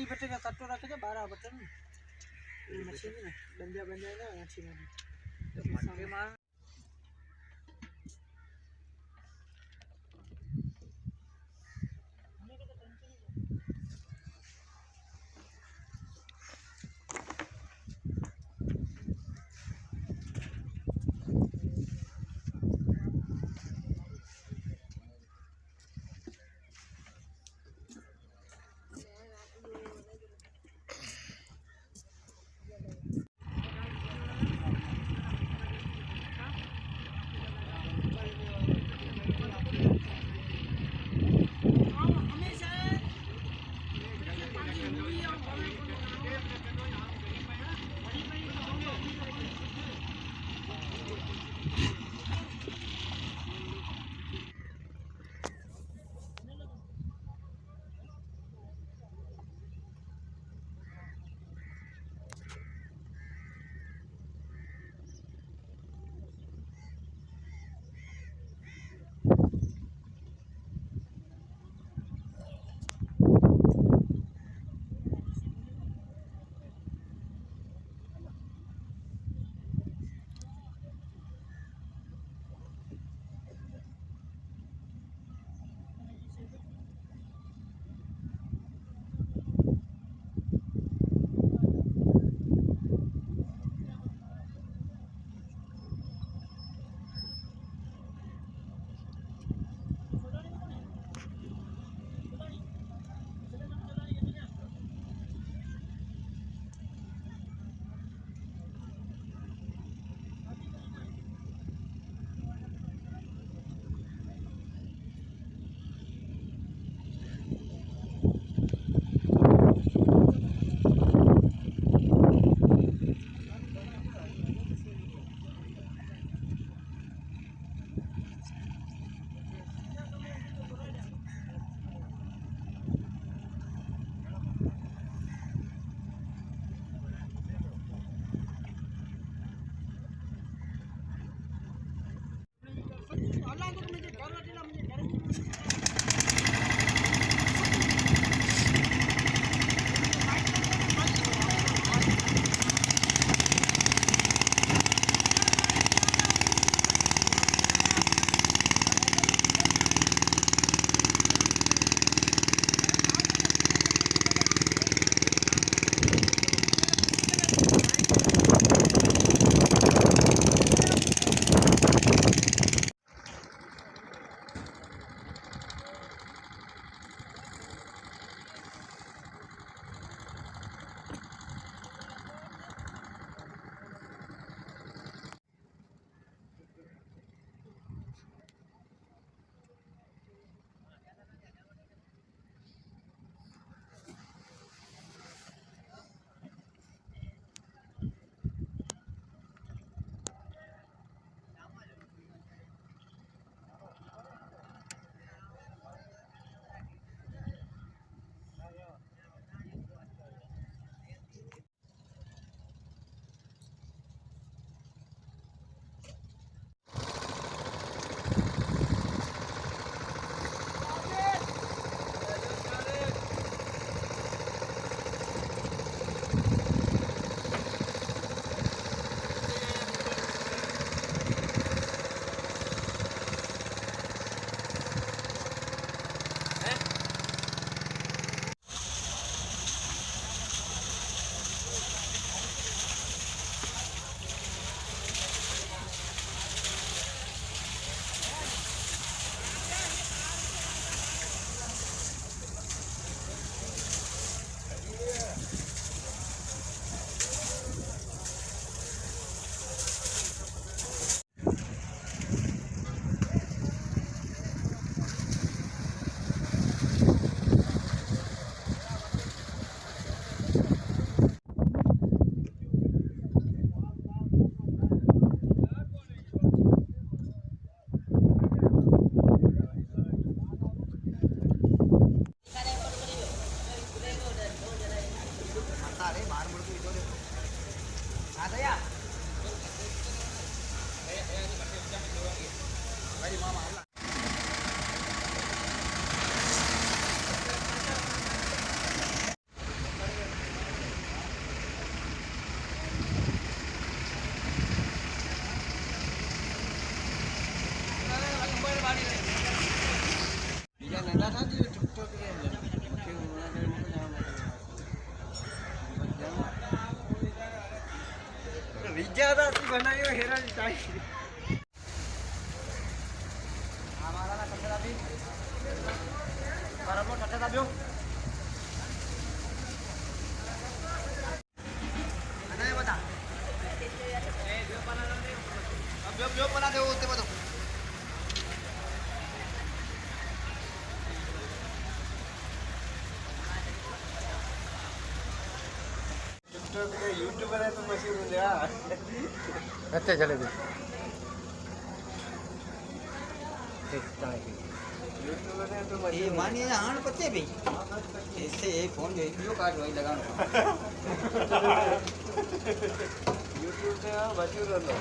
बारी बटे का कट्टो रख के 12 बटन मशीन में बंजा ना अच्छी मार વિદ્યાદાસી બનાવ્યો હેરાન થાય આ મારાના કચરા બી બરાબર કચરા દાબ્યો અને બતા એ જો બના દે તે બધો यूट्यूबर है तो मशहूर हो गया अच्छा चले भी यूट्यूबर है तो ये मानिए आन पत्ते भी इससे ये फोन जो वीडियो कार्ड वही लगाना यूट्यूब से मशहूर हो लो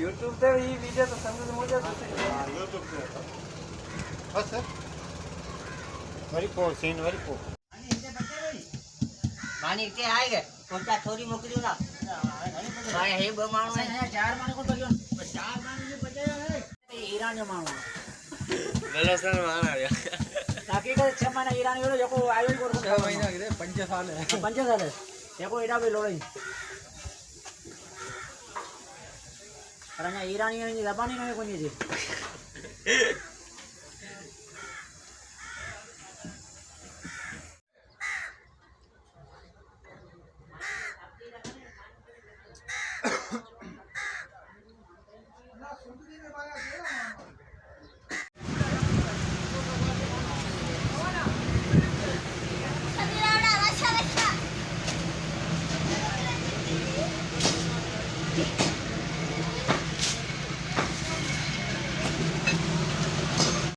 यूट्यूब से ये वीडियो तो समझ मुझे यूट्यूब से बस वरी पो सीन वरी पो मानी के आए गए कोटा छोरी मोकलियो ना भाई हे ब माणो है चार माणो को बग्यो चार माणो ने बचाया है ईरानी माणो गलसन माणा आया ताकि का 6 महीना ईरानी वालो जको आयो को 6 महीना के 5 साल है 5 साल है जको एडा बे लोड़ई अरे ईरानी ने जबानी में कोनी जी